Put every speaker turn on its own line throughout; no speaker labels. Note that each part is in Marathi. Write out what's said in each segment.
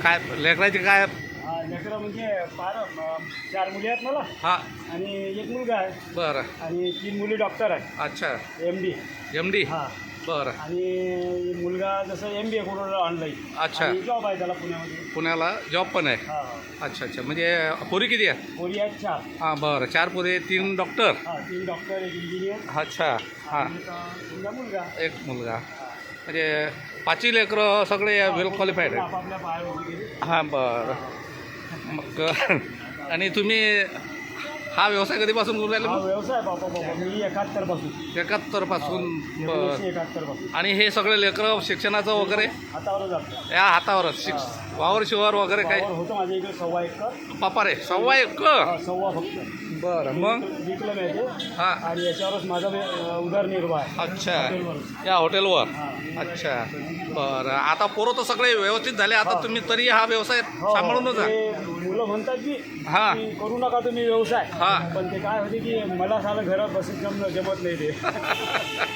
काय लेकराची काय?
लेकरं म्हणजे 4 मुली आहेत मला
हां
आणि एक मुलगा आहे
बरं.
आणि 3 मुली डॉक्टर आहे.
अच्छा
MD.
MD.
हां.
बरं.
आणि मुलगा जसं MBA करून ऑनलाईन.
अच्छा.
जॉब आहे त्याला पुण्यामध्ये.
पुण्याला जॉब पण आहे.
हां.
अच्छा अच्छा, म्हणजे पोरी किती आहे?
पोरी आहेत 4.
हां बरं, 4 पोरी, 3 डॉक्टर.
3 डॉक्टर, एक इंजिनियर
अच्छा. हां,
आणि एक मुलगा.
एक मुलगा. म्हणजे 5 लेकरं सगळे वेल क्वालिफाईड आहेत.
आपापल्या पायावर उभी गेली.
हां बरं. मग आणि तुम्ही हा व्यवसाय कधीपासून करून राहिले?
हा व्यवसाय बाबा मी 71 पासून.
71 पासून. बरं.
71 पासून
आणि हे सगळे लेकरं शिक्षणाचं वगैरे
हातावर जातं.
या हातावरच वावर शिवार वगैरे काय?
होतं माझ्या इकडे 1.25 एकर.
बापा रे, 1.25 एकर?
1.25 फक्त.
बरं. मग
विकलं नाही ते.
हां.
आणि याच्यावरच माझा उदरनिर्वाह आहे.
अच्छा,
हॉटेलवर.
या हॉटेलवर.
हां.
अच्छा बरं. आता पोरं तर सगळे व्यवस्थित झाले, आता तुम्ही तरी हा व्यवसाय सांभाळूनच जा.
ते मुलं म्हणतात
हां.
की करू नका तुम्ही व्यवसाय.
हां.
पण ते काय होते की मला सालं घरात बसून जमत नाही ते.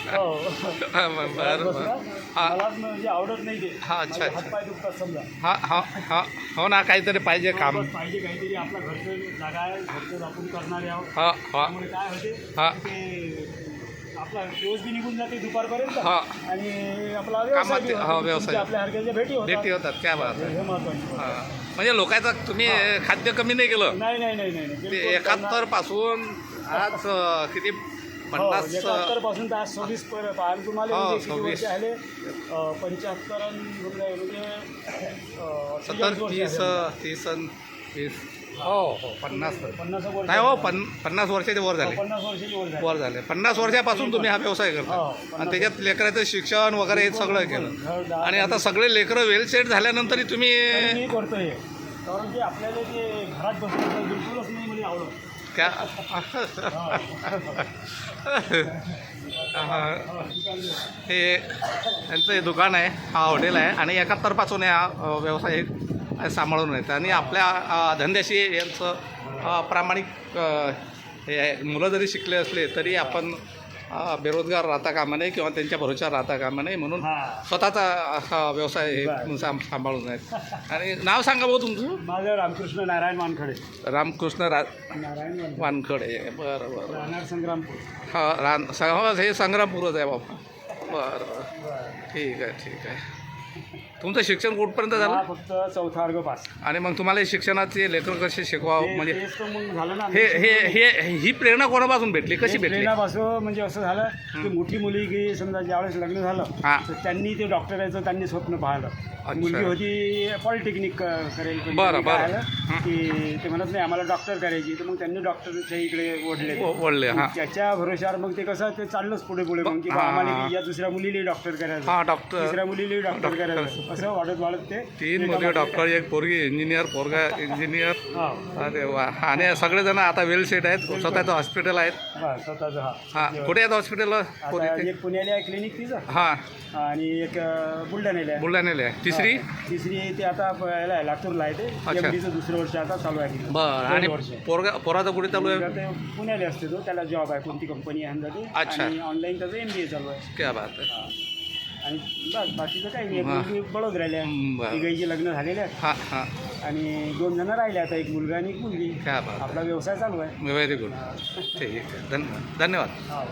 हो.
बरं बरं.
बसणं
हां
मलाच म्हणजे आवडत नाही ते.
हां. अच्छा
माझे
अच्छा.
हातपाय दुखतात समजा.
हां हां हां. हो ना, काहीतरी पाहिजे काम.
बस पाहिजे काहीतरी. आपला घरचं जागा आहे, घरचं आपण करणारे आहोत.
हां हां
त्यामुळे काय होते
हां.
ते आपला दिवस बी निघून जाते दुपारपर्यंत.
हां.
आणि आपला
कामात
व्यवसाय
ते-
बी
हो,
होतो.
व्यवसाय.
तुमच्या आपल्या हरक्याच्या भेटी होतात.
भेटी होतात. काय बात आहे.
हे महत्त्वाचं.
हां. म्हणजे लोकांचं तुम्ही खाद्य कमी नाही केलं.
नाही नाही नाही नाही नाही.
ते
बिलकुल
71 पासून आज किती 50?
71 पासून तर आज 26 पर्यंत तुम्हाला
हो,
म्हणजे किती
26.
वर्ष आले? 75 म्हणजे
70, 30, 30 आणि 20. हो हो 50.
50 वर्ष.
नाही हो, 50 वर्षाचे वर झाले.
50 वर्षाची वर झाली.
वर झाले. 50 वर्षापासून तुम्ही हा व्यवसाय करता.
हो,
आणि त्याच्यात लेकराचं शिक्षण वगैरे हे सगळं केलं.
घरदार.
आणि आता सगळे लेकरं वेल सेट झाल्यानंतरही तुम्ही
मी करतोय कारण की आपल्याला ते घरात बसणं बिलकुलच नाही म्हणजे आवडत.
क्या हे त्यांचं हे दुकान आहे, हा हॉटेल आहे आणि 71 पासून हा व्यवसाय सांभाळून येतं. आणि आपल्या धंद्याशी यांचं प्रामाणिक हे आहे. मुलं जरी शिकले असले तरी आपण बेरोजगार राहता कामा नये किंवा त्यांच्या भरोश्यावर राहता कामा नये म्हणून स्वतःचा हा व्यवसाय हे सांभाळून आहेत. आणि नाव सांगा भाऊ तुमचं?
माझं रामकृष्ण नारायण वानखडे.
रामकृष्ण
नारायण
वानखडे. बरं बरं.
राहणार संग्रामपूर.
हा हे संग्रामपूरच आहे बाबा. बरं बरं. ठीक आहे ठीक आहे. तुमचं शिक्षण कुठपर्यंत झालं?
फक्त 4था वर्ग पास.
आणि मग तुम्हाला शिक्षणाचे लेकर कसे शिकवावं म्हणजे
तेच तर मग झालं ना.
हे हे हे ही प्रेरणा कोणापासून भेटली, कशी भेटली?
प्रेरणापासून म्हणजे असं झालं की मोठी मुली की समजा ज्यावेळेस लग्न झालं
हां.
तर त्यांनी ते डॉक्टरायचं त्यांनी स्वप्न पाहिलं. मुलगी होती पॉलिटेक्निक करेल. पण
बरं,
त्यांनी काय
बरं.
झालं की ते म्हणत नाही आम्हाला डॉक्टर करायची, तर मग त्यांनी डॉक्टरच्या इकडे ओढले.
बोलले. हां
त्याच्या भरोश्यावर मग ते कसं ते चाललंच पुढे पुढे मग की बा आम्हाला या दुसऱ्या मुलीला डॉक्टर करायचं,
हां डॉक्टर.
तिसऱ्या मुलीला डॉक्टर करायचं, असं वाढत वाढत ते
3 मुली डॉक्टर, एक पोरगी इंजिनियर, पोरगा इंजिनियर.
हां.
अरे वा. आणि सगळेजण आता वेल सेट आहेत, स्वतःचं हॉस्पिटल आहेत.
स्वतःचं.
हां. कुठे आहेत हॉस्पिटल?
आता एक पुण्याला आहे क्लिनिक तिचं
हां.
आणि एक बुलढाण्याला आहे.
बुलढाण्याला आहे. तिसरी
ते आता याला आहे, लातूरला आहे. ते
अच्छा.
MDचं 2रं वर्ष आता चालू आहे.
बरं. आणि पोराचं कुठे चालू आहे?
ते पुण्याला असते तो, त्याला जॉब आहे, कोणती कंपनी आहे अंदाजे.
अच्छा.
आणि ऑनलाईन त्याचं MBA चालू आहे.
क्या बात आहे.
आणि बस बाकीचं काही नाही. मुलगी बडोदऱ्याला आहे.
बरं.
तिघांची लग्न झालेले आहेत
हां हां.
आणि 2 जण राहिले आता, एक मुलगा आणि एक मुलगी.
क्या बात.
आपला व्यवसाय चालू आहे.
Very good. ठीक आहे. धन्यवाद.
हो.